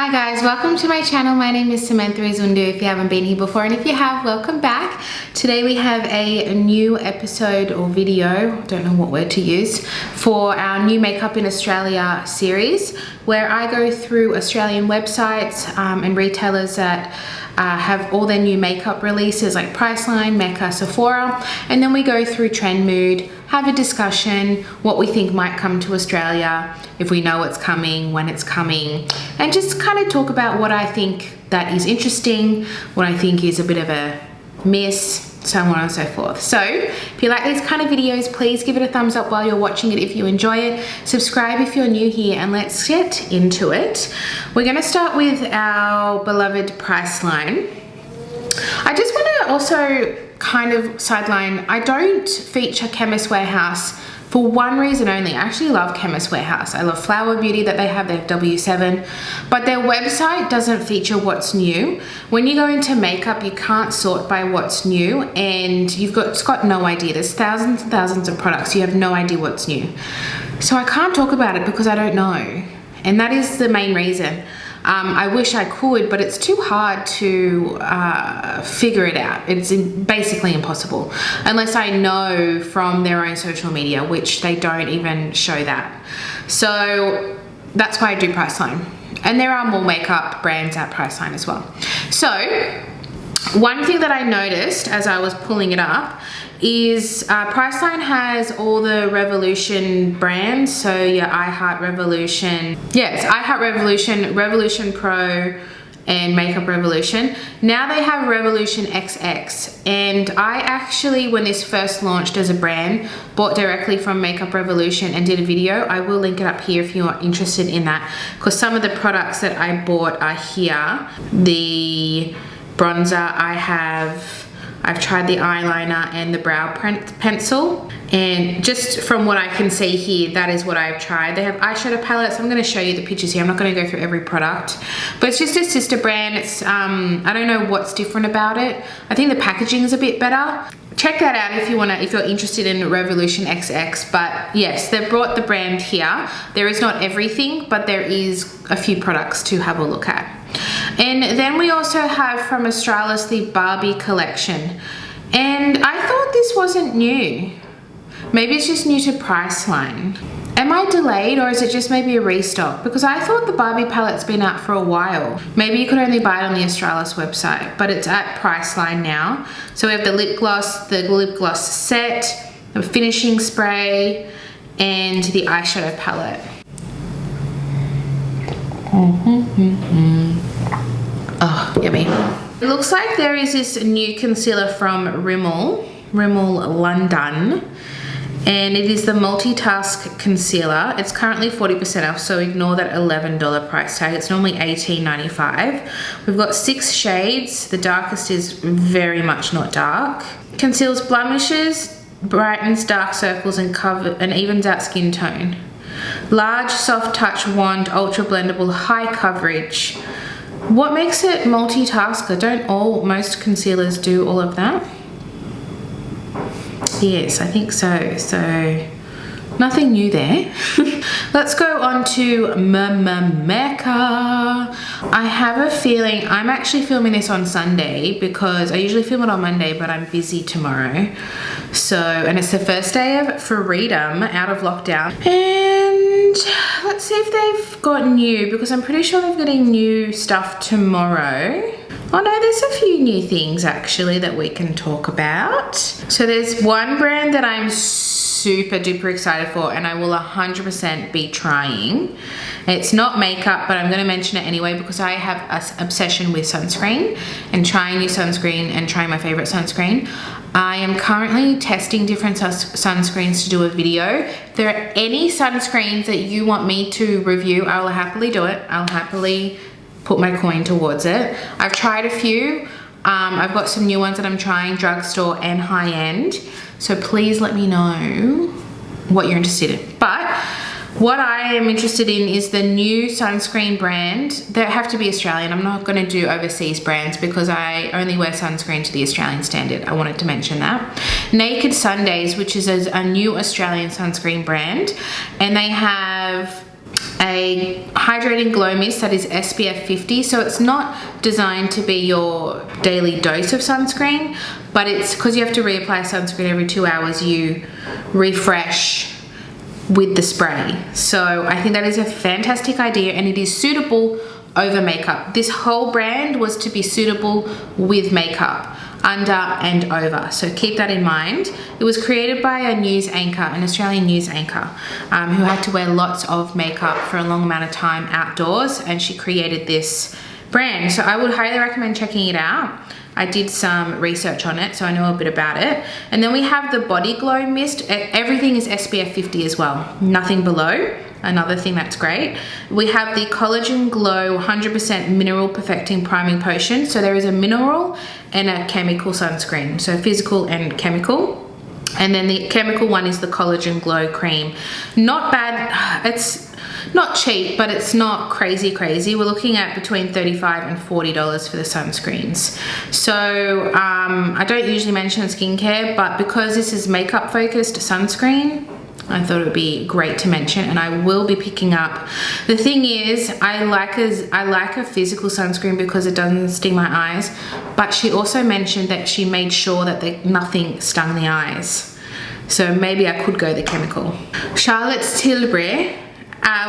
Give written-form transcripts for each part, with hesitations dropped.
Hi guys, welcome to my channel. My name is Samantha Izundu if you haven't been here before, and if you have, welcome back. Today we have a new episode or video, don't know what word to use, for our new Makeup in Australia series, where I go through Australian websites and retailers that have all their new makeup releases like Priceline, Mecca, Sephora, and then we go through trend mood, have a discussion, what we think might come to Australia, if we know it's coming, when it's coming, and just kind of talk about what I think that is interesting, what I think is a bit of a miss, so on and so forth. So if you like these kind of videos, please give it a thumbs up while you're watching it if you enjoy it. Subscribe if you're new here, and let's get into it. We're going to start with our beloved Priceline. I just want to also kind of sideline, I don't feature Chemist Warehouse for one reason only. I actually love Chemist Warehouse. I love Flower Beauty that they have W7, but their website doesn't feature what's new. When you go into makeup, you can't sort by what's new, and you've got no idea. There's thousands and thousands of products. You have no idea what's new. So I can't talk about it because I don't know. And that is the main reason. I wish I could, but it's too hard to figure it out. It's basically impossible unless I know from their own social media, which they don't even show that. So that's why I do Priceline. And there are more makeup brands at Priceline as well. So one thing that I noticed as I was pulling it up is Priceline has all the Revolution brands. So yeah, I Heart Revolution. Yes, I Heart Revolution, Revolution Pro, and Makeup Revolution. Now they have Revolution XX, and I actually, when this first launched as a brand, bought directly from Makeup Revolution and did a video. I will link it up here if you are interested in that, because some of the products that I bought are here. The bronzer I've tried the eyeliner and the brow pencil, and just from what I can see here, that is what I've tried. They have eyeshadow palettes. I'm going to show you the pictures here. I'm not going to go through every product, but it's just a sister brand. It's I don't know what's different about it. I think the packaging is a bit better. Check that out if you want to, if you're interested in Revolution XX. But yes, they've brought the brand here. There is not everything, but there is a few products to have a look at. And then we also have from Australis the Barbie collection, and I thought this wasn't new. Maybe it's just new to Priceline. Am I delayed, or is it just maybe a restock? Because I thought the Barbie palette's been out for a while. Maybe you could only buy it on the Australis website, but it's at Priceline now. So we have the lip gloss set, the finishing spray, and the eyeshadow palette. Oh, yummy. It looks like there is this new concealer from Rimmel London, and it is the multitask concealer. It's currently 40% off, so ignore that $11 price tag. It's normally $18.95. We've got 6 shades. The darkest is very much not dark. Conceals blemishes, brightens dark circles, and evens out skin tone. Large soft touch wand, ultra blendable, high coverage. What makes it multitasker? Don't most concealers do all of that? Yes, I think so. So nothing new there. Let's go on to Mecca. I have a feeling I'm actually filming this on Sunday because I usually film it on Monday, but I'm busy tomorrow. So, and it's the first day of freedom out of lockdown. And let's see if they've got new, because I'm pretty sure they're getting new stuff tomorrow. Oh no, there's a few new things actually that we can talk about. So there's one brand that I'm super duper excited for, and I will 100% be trying. It's not makeup, but I'm going to mention it anyway because I have an obsession with sunscreen and trying new sunscreen and trying my favorite sunscreen. I am currently testing different sunscreens to do a video. If there are any sunscreens that you want me to review, I will happily do it. I'll happily put my coin towards it. I've tried a few. I've got some new ones that I'm trying, drugstore and high-end. So please let me know what you're interested in. But what I am interested in is the new sunscreen brand. They have to be Australian. I'm not going to do overseas brands because I only wear sunscreen to the Australian standard. I wanted to mention that. Naked Sundays, which is a new Australian sunscreen brand. And they have a hydrating glow mist that is SPF 50, so it's not designed to be your daily dose of sunscreen, but it's because you have to reapply sunscreen every 2 hours, you refresh with the spray. So I think that is a fantastic idea, and it is suitable over makeup. This whole brand was to be suitable with makeup, under and over, so keep that in mind. It was created by a news anchor, an Australian news anchor, who had to wear lots of makeup for a long amount of time outdoors, and she created this brand. So I would highly recommend checking it out. I did some research on it, so I know a bit about it. And then we have the Body Glow Mist. Everything is SPF 50 as well, nothing below. Another thing that's great. We have the Collagen Glow 100% Mineral Perfecting Priming Potion. So there is a mineral and a chemical sunscreen, so physical and chemical. And then the chemical one is the Collagen Glow Cream. Not bad. It's not cheap, but it's not crazy. We're looking at between $35 and $40 for the sunscreens. So I don't usually mention skincare, but because this is makeup focused sunscreen, I thought it would be great to mention, and I will be picking up. The thing is, I like a physical sunscreen because it doesn't sting my eyes, but she also mentioned that she made sure that nothing stung the eyes. So maybe I could go the chemical. Charlotte's Tilbury.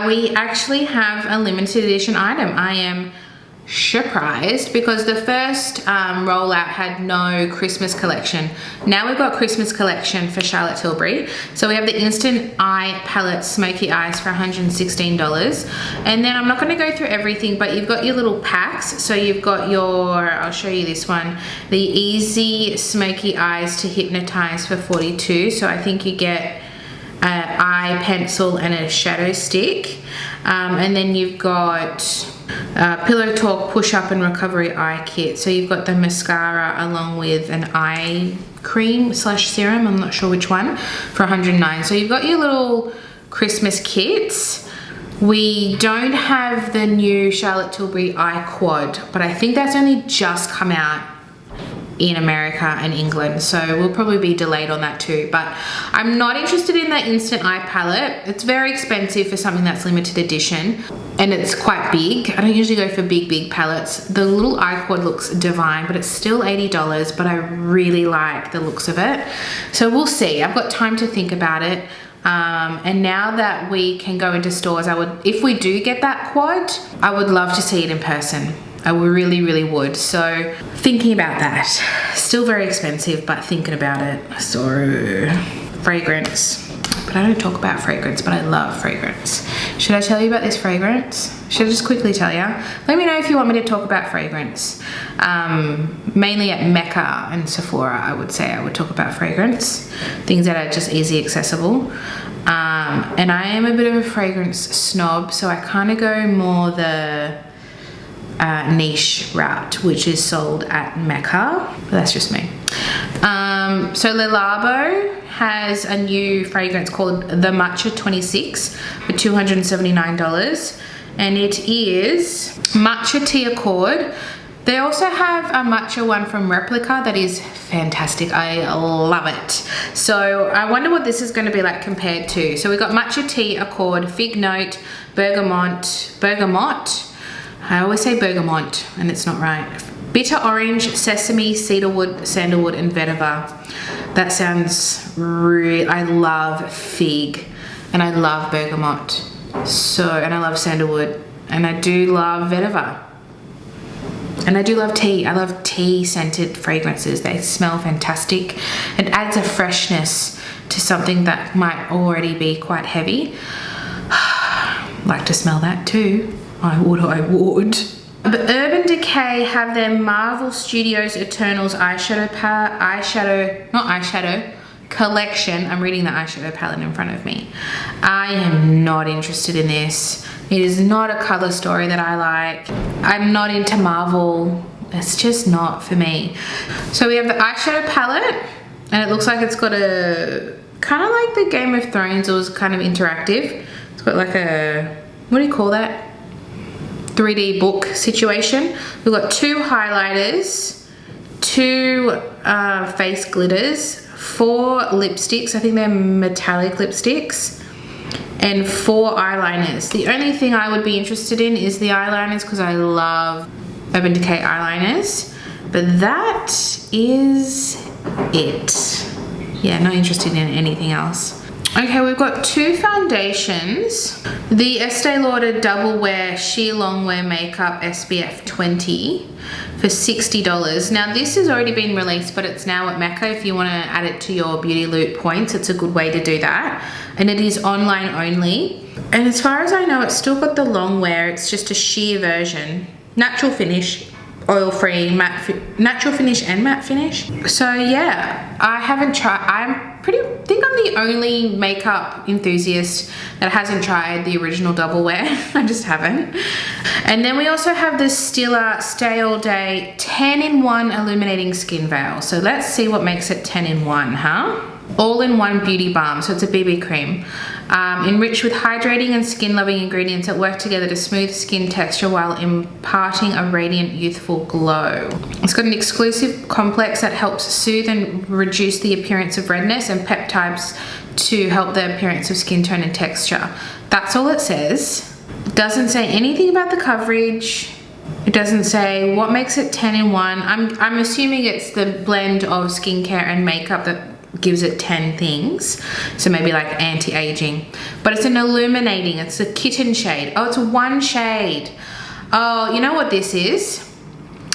We actually have a limited edition item. I am surprised because the first rollout had no Christmas collection. Now we've got Christmas collection for Charlotte Tilbury. So we have the Instant Eye Palette Smoky Eyes for $116. And then I'm not going to go through everything, but you've got your little packs. So you've got your, I'll show you this one, the Easy Smoky Eyes to Hypnotize for $42. So I think you get an eye pencil and a shadow stick. And then you've got Pillow Talk Push Up and Recovery Eye Kit. So you've got the mascara along with an eye cream slash serum, I'm not sure which one, for $109. So you've got your little Christmas kits. We don't have the new Charlotte Tilbury Eye Quad, but I think that's only just come out in America and England, so we'll probably be delayed on that too. But I'm not interested in that Instant Eye Palette. It's very expensive for something that's limited edition, and it's quite big. I don't usually go for big palettes. The little eye quad looks divine, but it's still $80, but I really like the looks of it. So we'll see. I've got time to think about it. And now that we can go into stores, if we do get that quad, I would love to see it in person. I really would. So thinking about that. Still very expensive, but thinking about it. So fragrance. But I don't talk about fragrance, but I love fragrance. Should I tell you about this fragrance? Should I just quickly tell you? Let me know if you want me to talk about fragrance. Mainly at Mecca and Sephora, I would say I would talk about fragrance. Things that are just easy accessible. And I am a bit of a fragrance snob, so I kind of go more the niche route, which is sold at Mecca, but that's just me. So Lilabo has a new fragrance called the Matcha 26 for $279, and it is matcha tea accord. They also have a matcha one from Replica that is fantastic. I love it. So I wonder what this is going to be like compared to. So we got matcha tea accord, fig note, bergamot. I always say bergamot and it's not right. Bitter orange, sesame, cedarwood, sandalwood, and vetiver. That sounds really, I love fig and I love bergamot. And I love sandalwood and I do love vetiver. And I do love tea. I love tea scented fragrances. They smell fantastic. It adds a freshness to something that might already be quite heavy. Like to smell that too. I would. But Urban Decay have their Marvel Studios Eternals collection. I'm reading the eyeshadow palette in front of me. I am not interested in this. It is not a color story that I like. I'm not into Marvel. It's just not for me. So we have the eyeshadow palette, and it looks like it's got a kind of like the Game of Thrones. It was kind of interactive. It's got like a, what do you call that? 3D book situation. We've got 2 highlighters, 2 face glitters, 4 lipsticks. I think they're metallic lipsticks, and 4 eyeliners. The only thing I would be interested in is the eyeliners because I love Urban Decay eyeliners, but that is it. Yeah, not interested in anything else. Okay, we've got 2 foundations. The Este Lauder Double Wear Sheer Long Wear Makeup SPF 20 for $60. Now this has already been released, but it's now at Mecca. If you want to add it to your Beauty Loop points, it's a good way to do that. And it is online only. And as far as I know, it's still got the long wear. It's just a sheer version. Natural finish, oil-free, natural finish and matte finish. So yeah, I haven't tried. I think I'm the only makeup enthusiast that hasn't tried the original double wear. I just haven't. And then we also have the Stila Stay All Day 10-in-1 Illuminating Skin Veil. So let's see what makes it 10-in-1, huh? All-in-one beauty balm, so it's a BB cream. Enriched with hydrating and skin-loving ingredients that work together to smooth skin texture while imparting a radiant, youthful glow. It's got an exclusive complex that helps soothe and reduce the appearance of redness and peptides to help the appearance of skin tone and texture. That's all it says. It doesn't say anything about the coverage. It doesn't say what makes it 10-in-1. I'm assuming it's the blend of skincare and makeup that gives it 10 things, so maybe like anti-aging, but it's an illuminating, it's a kitten shade. Oh, it's 1 shade. Oh, you know what this is?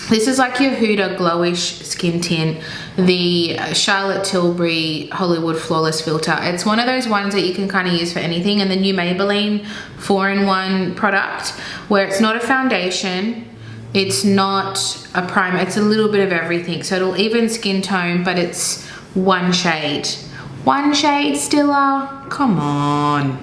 This is like your Huda Glowish skin tint, the Charlotte Tilbury Hollywood Flawless Filter. It's one of those ones that you can kind of use for anything, and the new Maybelline 4-in-1 product where it's not a foundation, it's not a primer, it's a little bit of everything, so it'll even skin tone, but it's 1 shade. 1 shade, Stila? Come on.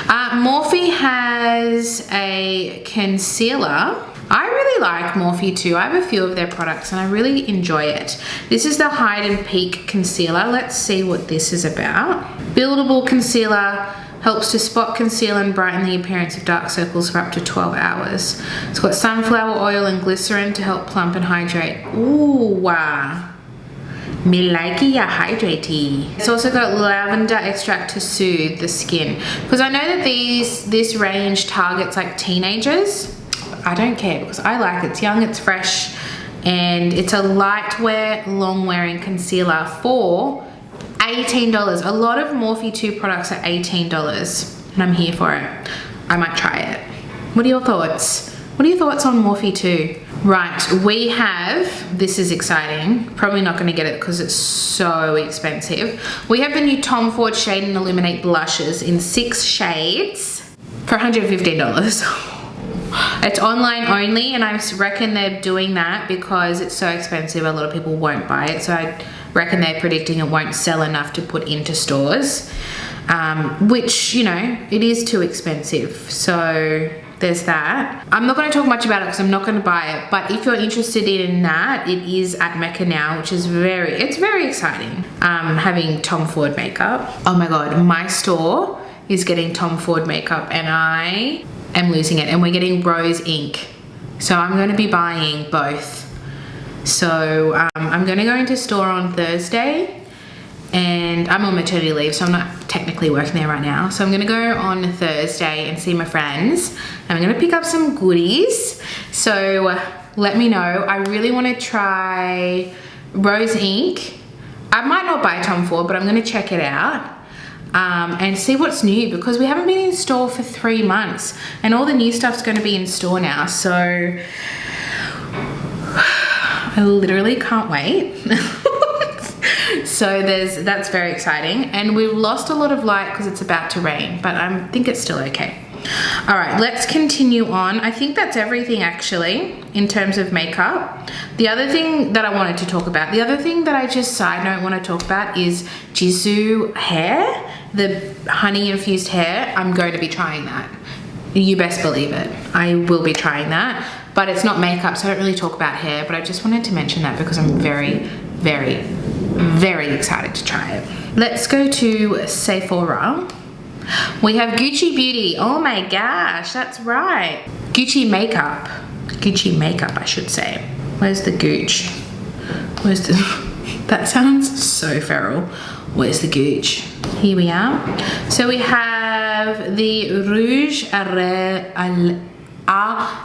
Morphe has a concealer. I really like Morphe too. I have a few of their products and I really enjoy it. This is the Hide and Peak Concealer. Let's see what this is about. Buildable concealer. Helps to spot, conceal and brighten the appearance of dark circles for up to 12 hours. It's got sunflower oil and glycerin to help plump and hydrate. Ooh, wow. Me likey ya hydratey. It's also got lavender extract to soothe the skin. Because I know that this range targets like teenagers. I don't care because I like it. It's young, it's fresh, and it's a light wear, long wearing concealer for $18. A lot of Morphe 2 products are $18 and I'm here for it. I might try it. What are your thoughts? What are your thoughts on Morphe 2? Right, we have, this is exciting, probably not going to get it because it's so expensive. We have the new Tom Ford Shade and Illuminate blushes in 6 shades for $115. It's online only, and I reckon they're doing that because it's so expensive, a lot of people won't buy it. So I reckon they're predicting it won't sell enough to put into stores, which, you know, it is too expensive. So there's that. I'm not going to talk much about it because I'm not going to buy it, but if you're interested in that, it is at Mecca now, which is it's very exciting, having Tom Ford makeup. Oh my god, my store is getting Tom Ford makeup and I am losing it, and we're getting rose ink, so I'm going to be buying both. So I'm going to go into store on Thursday, and I'm on maternity leave, so I'm not technically working there right now. So I'm gonna go on Thursday and see my friends. I'm gonna pick up some goodies. So let me know. I really wanna try rose ink. I might not buy Tom Ford, but I'm gonna check it out and see what's new, because we haven't been in store for 3 months and all the new stuff's gonna be in store now. So I literally can't wait. So that's very exciting, and we've lost a lot of light because it's about to rain, but I think it's still okay. All right, let's continue on. I think that's everything actually in terms of makeup. The other thing that I wanted to talk about, the other thing that I just side note want to talk about is Jisoo hair, the honey infused hair. I'm going to be trying that. You best believe it. I will be trying that, but it's not makeup, so I don't really talk about hair, but I just wanted to mention that because I'm very, very, very excited to try it. Let's go to Sephora. We have Gucci Beauty. Oh my gosh, that's right. Gucci makeup. Gucci makeup, I should say. Where's the Gooch? Where's the... That sounds so feral. Where's the Gooch? Here we are. So we have have the Rouge à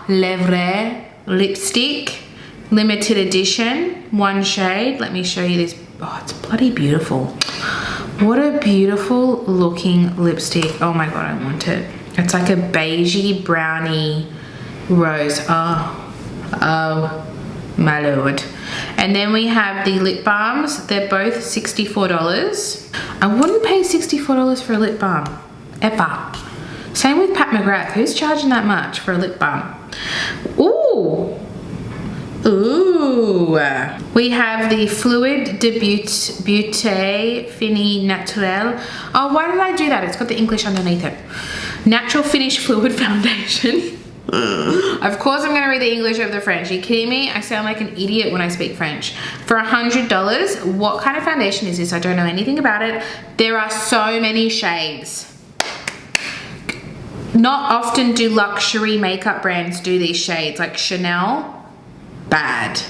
Lèvres lipstick, limited edition, one shade. Let me show you this. Oh, it's bloody beautiful. What a beautiful looking lipstick. Oh my God, I want it. It's like a beigey brownie rose. Oh my Lord. And then we have the lip balms. They're both $64. I wouldn't pay $64 for a lip balm, ever. Same with Pat McGrath. Who's charging that much for a lip balm? Ooh. Ooh. We have the Fluid de Beauté Fini Naturel. Oh, why did I do that? It's got the English underneath it. Natural Finish Fluid Foundation. Of course I'm going to read the English over the French. Are you kidding me? I sound like an idiot when I speak French. For $100, what kind of foundation is this? I don't know anything about it. There are so many shades. Not often do luxury makeup brands do these shades. Like Chanel, bad.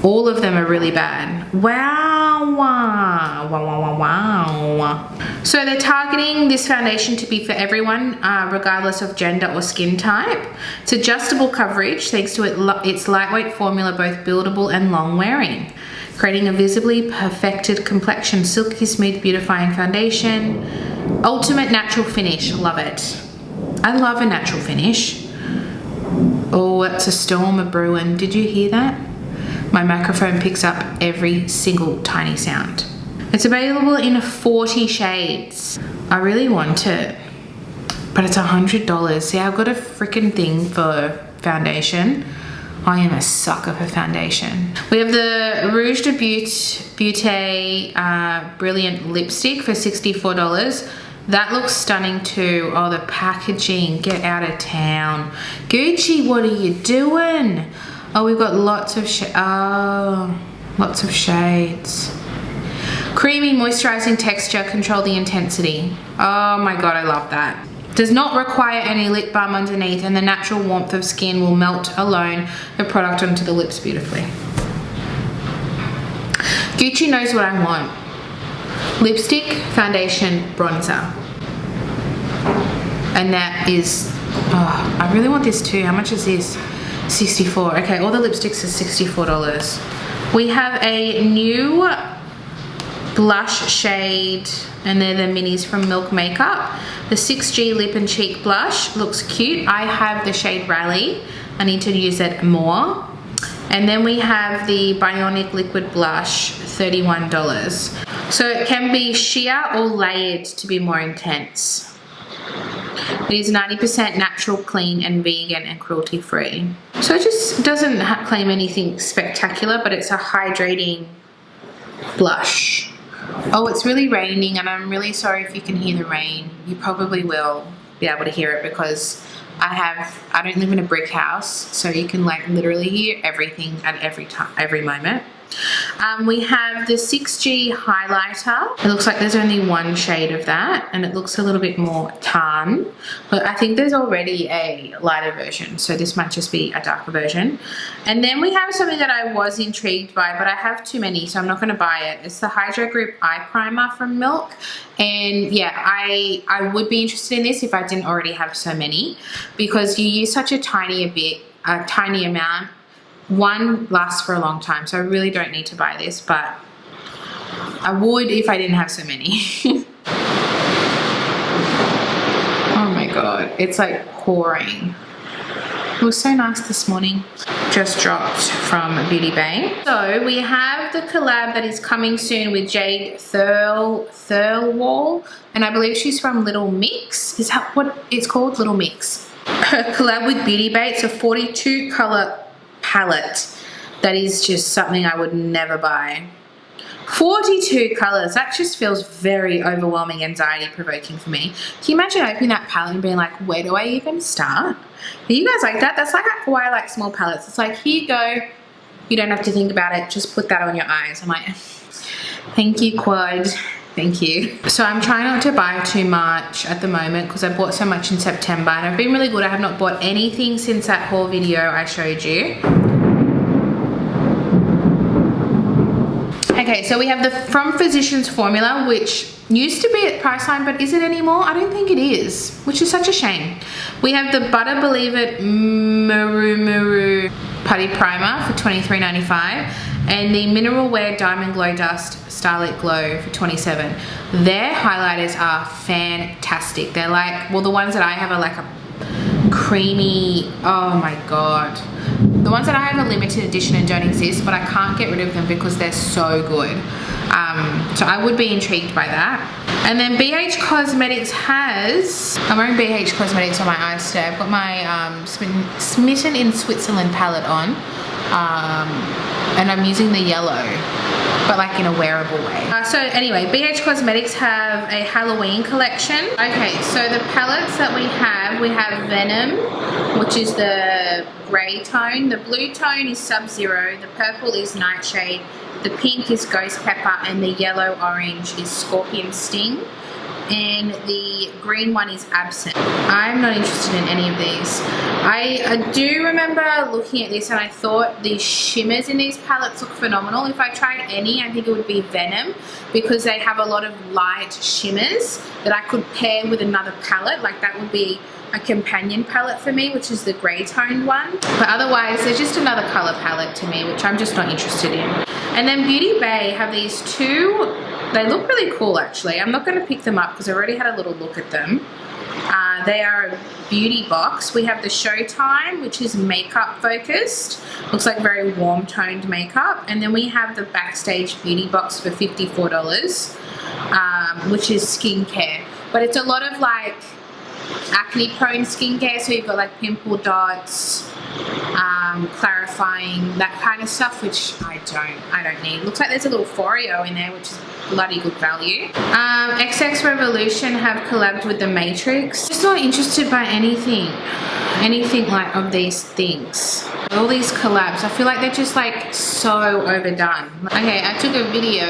All of them are really bad. Wow, wow, wow, wow, wow, wow. So they're targeting this foundation to be for everyone, regardless of gender or skin type. It's adjustable coverage thanks to its lightweight formula, both buildable and long wearing, creating a visibly perfected complexion, silky smooth beautifying foundation. Ultimate natural finish, love it. I love a natural finish. Oh, it's a storm a-brewing. Did you hear that? My microphone picks up every single tiny sound. It's available in 40 shades. I really want it, but it's $100. See, I've got a freaking thing for foundation. I am a sucker for foundation. We have the Rouge de Beauté Brilliant Lipstick for $64. That looks stunning too. Oh, the packaging, get out of town. Gucci, what are you doing? Oh, we've got lots of shades. Creamy, moisturizing texture, control the intensity. Oh my God, I love that. Does not require any lip balm underneath, and the natural warmth of skin will melt alone the product onto the lips beautifully. Gucci knows what I want. Lipstick, foundation, bronzer. And that is, oh, I really want this too. How much is this? $64. Okay, all the lipsticks are $64. We have a new blush shade, and they're the minis from Milk Makeup. The 6G Lip and Cheek Blush looks cute. I have the shade Rally. I need to use it more. And then we have the Bionic Liquid Blush, $31. So it can be sheer or layered to be more intense. It is 90% natural, clean, and vegan and cruelty-free. So it just doesn't claim anything spectacular, but it's a hydrating blush. Oh, it's really raining, and I'm really sorry if you can hear the rain. You probably will be able to hear it because I don't live in a brick house, so you can like literally hear everything at every moment. We have the 6G highlighter. It looks like there's only one shade of that, and it looks a little bit more tan, but I think there's already a lighter version, so this might just be a darker version. And then we have something that I was intrigued by, but I have too many, so I'm not going to buy it. It's the Hydro Grip Eye Primer from Milk, and yeah, I would be interested in this if I didn't already have so many, because you use such a tiny amount. One lasts for a long time, so I really don't need to buy this, but I would if I didn't have so many. Oh my God, it's like pouring. It was so nice this morning. Just dropped from Beauty Bay. So we have the collab that is coming soon with Jade Thirlwall, and I believe she's from Little Mix. Is that what it's called? Little Mix. Her collab with Beauty Bay. It's a 42 color palette. That is just something I would never buy. 42 colors. That just feels very overwhelming, anxiety provoking for me. Can you imagine opening that palette and being like, where do I even start? Are you guys like that? That's like why I like small palettes. It's like, here you go. You don't have to think about it. Just put that on your eyes. I'm like, thank you, Quad. Thank you. So I'm trying not to buy too much at the moment because I bought so much in September, and I've been really good. I have not bought anything since that haul video I showed you. Okay, so we have the From Physicians formula, which used to be at Priceline, but is it anymore? I don't think it is, which is such a shame. We have the Butter Believe It Maru Putty Primer for $23.95 and the Mineral Wear Diamond Glow Dust Starlit Glow for $27. Their highlighters are fantastic. They're like, well, the ones that I have are like a creamy, oh my god. The ones that I have are limited edition and don't exist, but I can't get rid of them because they're so good. So I would be intrigued by that. And then BH Cosmetics has, I'm wearing BH Cosmetics on my eyes today. I've got my Smitten in Switzerland palette on, and I'm using the yellow, but like in a wearable way. So anyway, BH Cosmetics have a Halloween collection. Okay, so the palettes that we have Venom, which is the grey tone, the blue tone is Sub-Zero, the purple is Nightshade, the pink is Ghost Pepper, and the yellow orange is Scorpion Sting, and the green one is Absent. I'm not interested in any of these. I do remember looking at this and I thought the shimmers in these palettes look phenomenal. If I tried any, I think it would be Venom, because they have a lot of light shimmers that I could pair with another palette. Like that would be a companion palette for me, which is the grey toned one. But otherwise, they're just another colour palette to me, which I'm just not interested in. And then Beauty Bay have these two. They look really cool actually. I'm not going to pick them up because I already had a little look at them. They are a beauty box. We have the Showtime, which is makeup focused. Looks like very warm toned makeup. And then we have the Backstage beauty box for $54, which is skincare. But it's a lot of like acne prone skincare, so you've got like pimple dots, clarifying, that kind of stuff, which I don't need. Looks like there's a little Foreo in there, which is bloody good value. XX Revolution have collabed with The Matrix. Just not interested by anything like of these things. All these collabs, I feel like they're just like so overdone. Okay, I took a video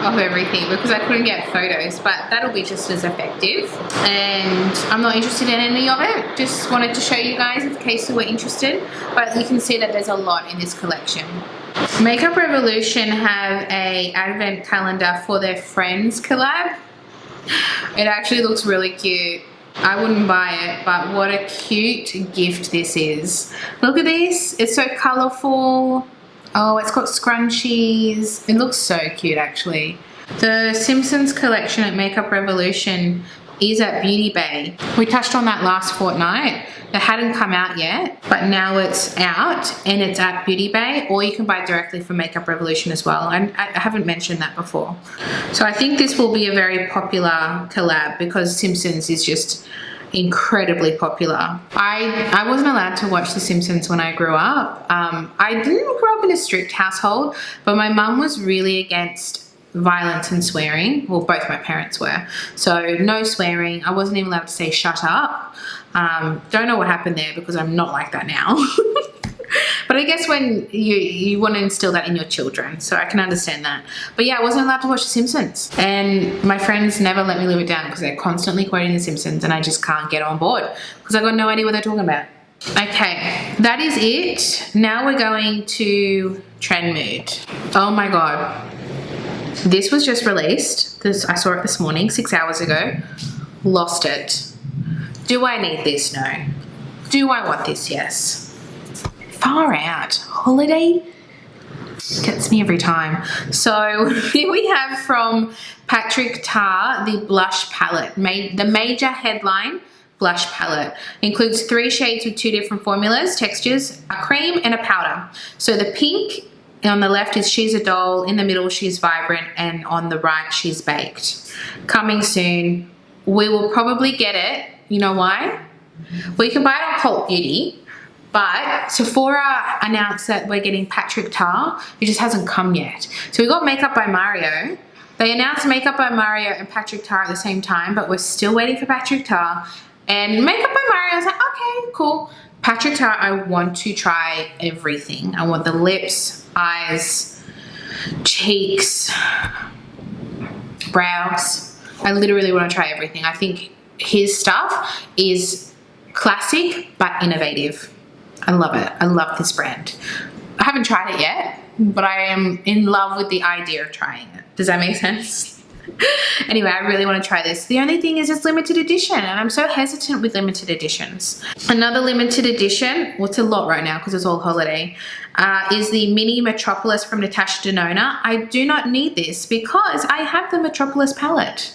of everything because I couldn't get photos, but that'll be just as effective. And I'm not interested in any of it. Just wanted to show you guys in case you were interested. But you can see that there's a lot in this collection. Makeup Revolution have a advent calendar for their Friends collab. It actually looks really cute. I wouldn't buy it, but what a cute gift this is. Look at this. It's so colourful. Oh, it's got scrunchies. It looks so cute actually. The Simpsons collection at Makeup Revolution is at Beauty Bay. We touched on that last fortnight. It hadn't come out yet, but now it's out and it's at Beauty Bay, or you can buy directly from Makeup Revolution as well. I haven't mentioned that before. So I think this will be a very popular collab because Simpsons is just incredibly popular. I wasn't allowed to watch The Simpsons when I grew up. I didn't grow up in a strict household, but my mum was really against violence and swearing. Well, both my parents were. So no swearing. I wasn't even allowed to say shut up. Don't know what happened there because I'm not like that now. But I guess when you want to instill that in your children, so I can understand that. But yeah, I wasn't allowed to watch The Simpsons. And my friends never let me live it down because they're constantly quoting The Simpsons and I just can't get on board because I've got no idea what they're talking about. Okay, that is it. Now we're going to Trend Mood. Oh my God. This was just released. I saw it this morning, 6 hours ago. Lost it. Do I need this? No. Do I want this? Yes. Far out. Holiday gets me every time. So here we have from Patrick Tar, the blush palette. The major headline blush palette. Includes 3 shades with 2 different formulas, textures, a cream and a powder. So the pink on the left is She's a Doll, in the middle she's Vibrant, and on the right she's Baked. Coming soon. We will probably get it. You know why? Well, you can buy it on Cult Beauty, but Sephora announced that we're getting Patrick Tar. It just hasn't come yet. So we got Makeup by Mario. They announced Makeup by Mario and Patrick Tar at the same time, but we're still waiting for Patrick Tar. And Makeup by Mario, I was like, okay, cool. Patrick Tar, I want to try everything. I want the lips, eyes, cheeks, brows. I literally want to try everything. I think his stuff is classic but innovative. I love it. I love this brand. I haven't tried it yet, but I am in love with the idea of trying it. Does that make sense? Anyway, I really want to try this. The only thing is it's limited edition, and I'm so hesitant with limited editions. Another limited edition, well, it's a lot right now because it's all holiday, is the Mini Metropolis from Natasha Nona. I do not need this because I have the Metropolis palette,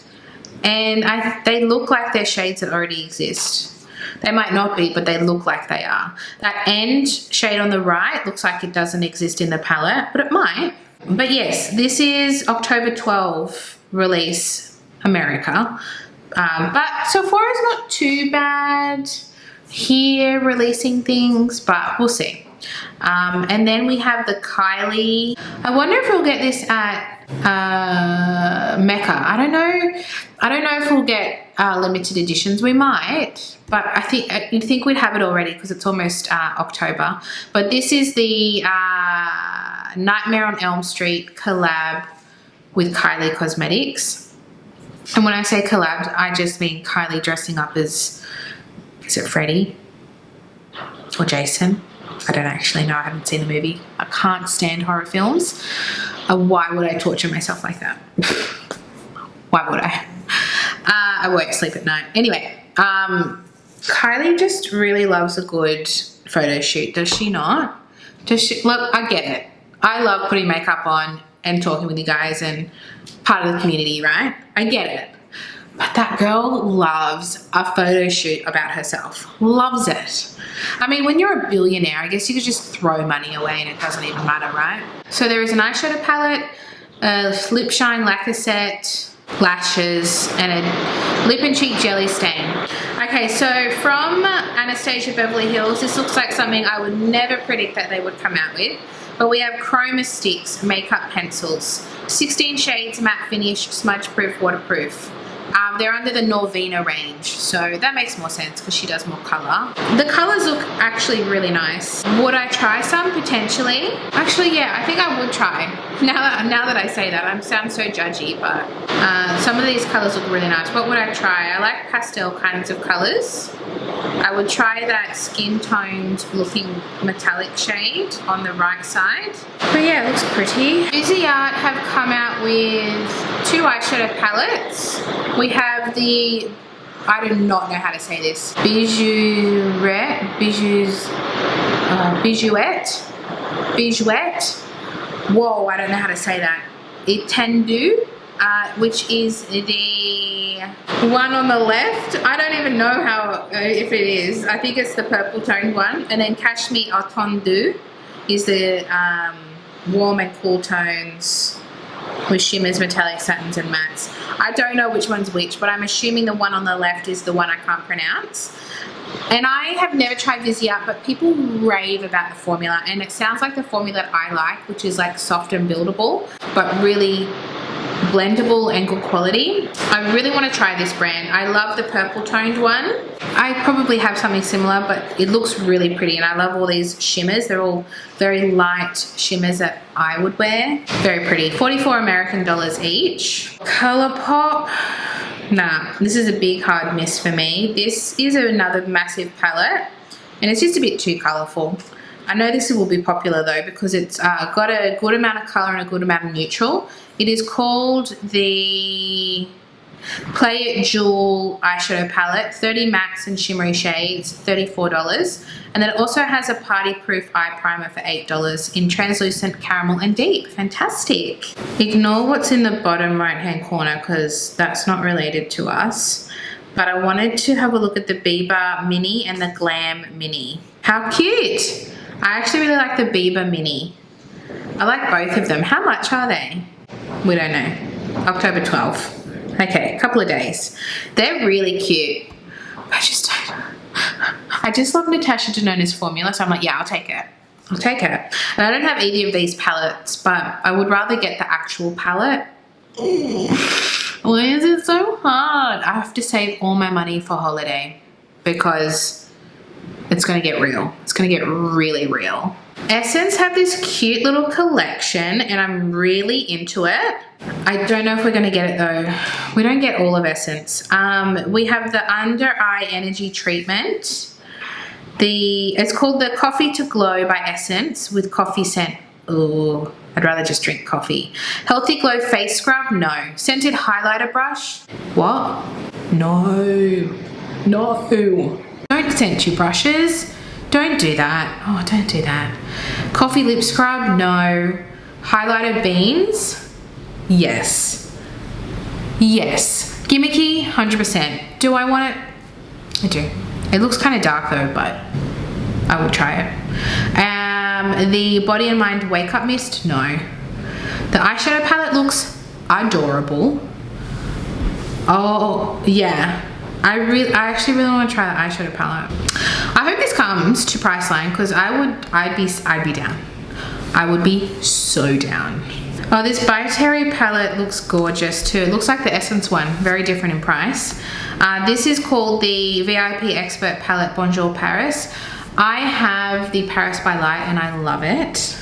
and they look like they're shades that already exist. They might not be, but they look like they are. That end shade on the right looks like it doesn't exist in the palette, but it might. But yes, this is October 12 release America. But Sephora's not too bad here releasing things, but we'll see. And then we have the Kylie. I wonder if we'll get this at Mecca. I don't know if we'll get limited editions. We might, but you'd think we'd have it already because it's almost October. But this is the Nightmare on Elm Street collab with Kylie Cosmetics. And when I say collab, I just mean Kylie dressing up as, is it Freddy or Jason? I don't actually know. I haven't seen the movie. I can't stand horror films. Why would I torture myself like that? Why would I? I won't sleep at night. Anyway, Kylie just really loves a good photo shoot, does she not? Does she? Look, I get it. I love putting makeup on and talking with you guys and part of the community, right? I get it. But that girl loves a photo shoot about herself. Loves it. I mean, when you're a billionaire, I guess you could just throw money away and it doesn't even matter, right? So there is an eyeshadow palette, a lip shine lacquer set, lashes, and a lip and cheek jelly stain. Okay, so from Anastasia Beverly Hills, this looks like something I would never predict that they would come out with. But we have Chroma Sticks makeup pencils, 16 shades, matte finish, smudge proof, waterproof. They're under the Norvina range, so that makes more sense because she does more color. The colors look actually really nice. Would I try some? Potentially. Actually, yeah, I think I would try. Now that I say that, I sound so judgy, but some of these colors look really nice. What would I try? I like pastel kinds of colors. I would try that skin toned looking metallic shade on the right side. But yeah, it looks pretty. Busy Art have come out with 2 eyeshadow palettes. We have the, I do not know how to say this, Bijouette. Whoa, I don't know how to say that. Tendu, which is the one on the left. I don't even know how, if it is. I think it's the purple toned one. And then Cashmere Attendu is the warm and cool tones with shimmers, metallic satins and mattes. I don't know which one's which, but I'm assuming the one on the left is the one I can't pronounce. And I have never tried Busy Art, but people rave about the formula, and it sounds like the formula that I like, which is like soft and buildable, but really blendable and good quality. I really want to try this brand. I love the purple toned one. I probably have something similar, but it looks really pretty, and I love all these shimmers. They're all very light shimmers that I would wear. Very pretty. 44 American dollars each. Colourpop. Nah, this is a big hard miss for me. This is another massive palette, and it's just a bit too colourful. I know this will be popular though because it's got a good amount of colour and a good amount of neutral. It is called the Play It Jewel eyeshadow palette, 30 mattes and shimmery shades, $34. And then it also has a party proof eye primer for $8 in translucent, caramel and deep. Fantastic. Ignore what's in the bottom right hand corner because that's not related to us. But I wanted to have a look at the Bieber Mini and the Glam Mini. How cute. I actually really like the Bieber Mini. I like both of them. How much are they? We don't know. October 12th. Okay, a couple of days. They're really cute. I just love Natasha Nona's formula, so I'm like, yeah, I'll take it. I'll take it. And I don't have either of these palettes, but I would rather get the actual palette. Why is it so hard? I have to save all my money for holiday because it's going to get real. It's going to get really real. Essence have this cute little collection and I'm really into it. I don't know if we're going to get it though. We don't get all of Essence. We have the Under Eye Energy Treatment. It's called the Coffee to Glow by Essence with coffee scent Oh, I'd rather just drink coffee. Healthy Glow face scrub, no. Scented highlighter brush, what? No. Don't scent your brushes. Don't do that. Oh, don't do that. Coffee lip scrub, no. Highlighter beans, yes. Yes. Gimmicky, 100%. Do I want it? I do. It looks kind of dark though, but I would try it. The Body and Mind Wake Up Mist, no. The eyeshadow palette looks adorable. Oh, yeah. I actually really want to try the eyeshadow palette. I hope this comes to Priceline because I'd be down. I would be so down. Oh, this By Terry palette looks gorgeous too. It looks like the Essence one, very different in price. This is called the VIP Expert Palette Bonjour Paris. I have the Paris by Light and I love it.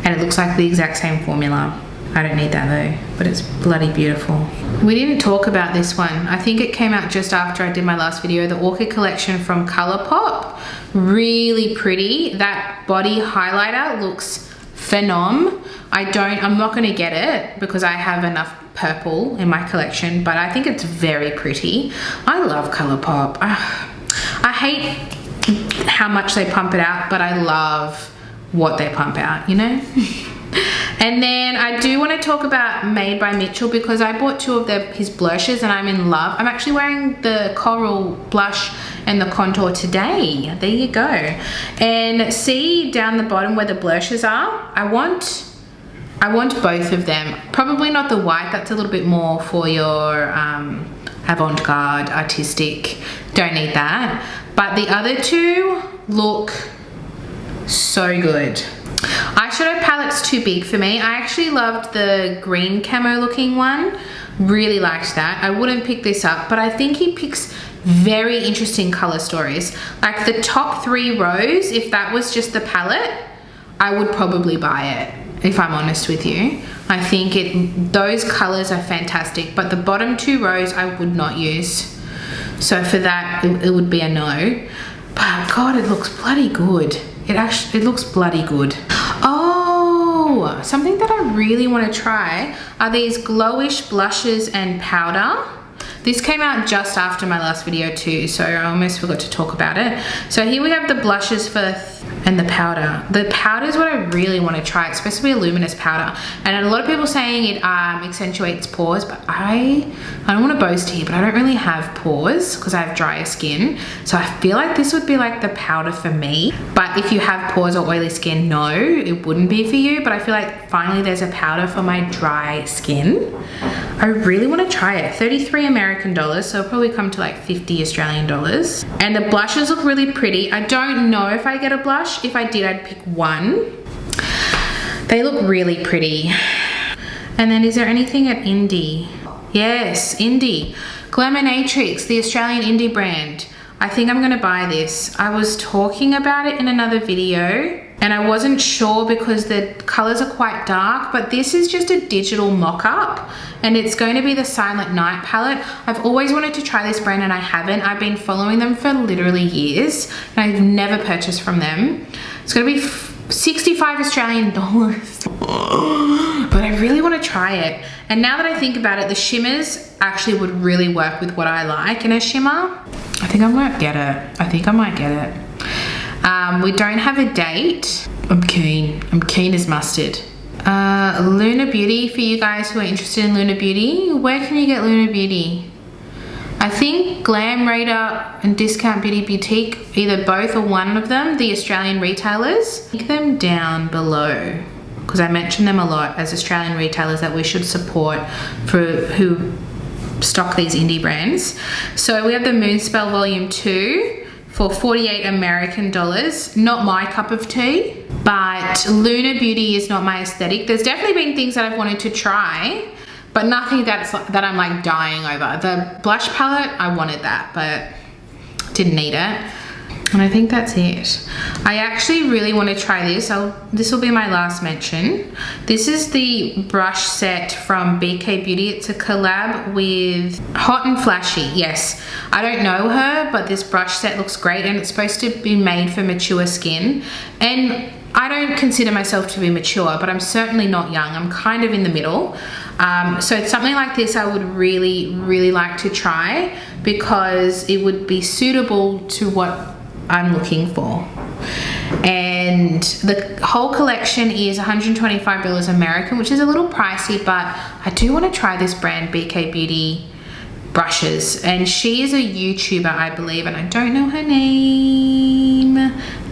And it looks like the exact same formula. I don't need that though, but it's bloody beautiful. We didn't talk about this one. I think it came out just after I did my last video, the Orchid collection from Colourpop. Really pretty. That body highlighter looks phenom. I'm not gonna get it because I have enough purple in my collection, but I think it's very pretty. I love Colourpop. I hate how much they pump it out, but I love what they pump out, you know? And then I do want to talk about Made by Mitchell because I bought two of his blushes and I'm in love. I'm actually wearing the Coral blush and the contour today. There you go. And see down the bottom where the blushes are? I want both of them. Probably not the white, that's a little bit more for your avant-garde, artistic. Don't need that. But the other two look so good. Eyeshadow palette's too big for me. I actually loved the green camo looking one. Really liked that. I wouldn't pick this up, but I think he picks very interesting color stories. Like the top 3 rows, if that was just the palette, I would probably buy it, if I'm honest with you. I think those colors are fantastic, but the bottom 2 rows I would not use. So for that, it would be a no. But God, it looks bloody good. It looks bloody good. Oh, something that I really want to try are these Glowish blushes and powder. This came out just after my last video too, so I almost forgot to talk about it. So here we have the blushes and the powder. The powder is what I really want to try, especially a luminous powder. And a lot of people saying it accentuates pores, but I don't want to boast here, but I don't really have pores because I have drier skin. So I feel like this would be like the powder for me. But if you have pores or oily skin, no, it wouldn't be for you. But I feel like finally there's a powder for my dry skin. I really want to try it. 33 American dollars, so it'll probably come to like 50 Australian dollars. And the blushes look really pretty. I don't know if I get a blush. If I did, I'd pick one. They look really pretty. And then is there anything at Indie? Yes, Indie. Glamour, the Australian indie brand. I think I'm gonna buy this. I was talking about it in another video and I wasn't sure because the colors are quite dark, but this is just a digital mock-up and it's going to be the Silent Night palette. I've always wanted to try this brand and I haven't. I've been following them for literally years and I've never purchased from them. It's gonna be 65 Australian dollars. But I really want to try it. And now that I think about it, the shimmers actually would really work with what I like in a shimmer. I think I might get it. We don't have a date. I'm keen as mustard. Luna Beauty, for you guys who are interested in Luna Beauty, where can you get Luna Beauty? I think Glam Radar and Discount Beauty Boutique, either both or one of them, the Australian retailers. Link them down below because I mention them a lot as Australian retailers that we should support for who stock these indie brands. So we have the Moonspell Volume 2 for 48 American dollars. Not my cup of tea, but Luna Beauty is not my aesthetic. There's definitely been things that I've wanted to try, but nothing that I'm like dying over. The blush palette, I wanted that, but didn't need it. And I think that's it. I actually really want to try this. This will be my last mention. This is the brush set from BK Beauty. It's a collab with Hot and Flashy. Yes, I don't know her, but this brush set looks great and it's supposed to be made for mature skin. And I don't consider myself to be mature, but I'm certainly not young. I'm kind of in the middle. So it's something like this I would really like to try, because it would be suitable to what I'm looking for. And the whole collection is $125 American, which is a little pricey, but I do want to try this brand, BK Beauty brushes, and she is a YouTuber, I believe, and I don't know her name.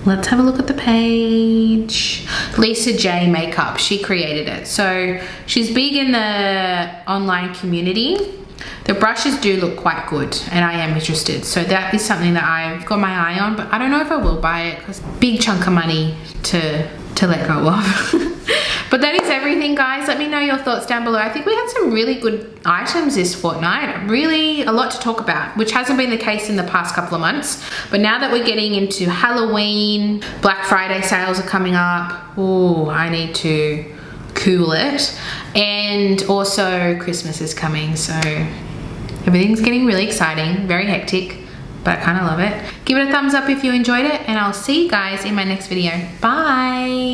Let's have a look at the page. Lisa J Makeup, she created it. So she's big in the online community. The brushes do look quite good, and I am interested. So that is something that I've got my eye on, but I don't know if I will buy it, because big chunk of money to let go of. But that is everything, guys. Let me know your thoughts down below. I think we had some really good items this fortnight. Really a lot to talk about, which hasn't been the case in the past couple of months. But now that we're getting into Halloween, Black Friday sales are coming up. Ooh, I need to cool it. And also Christmas is coming, so everything's getting really exciting, very hectic, but I kind of love it. Give it a thumbs up if you enjoyed it, and I'll see you guys in my next video. Bye.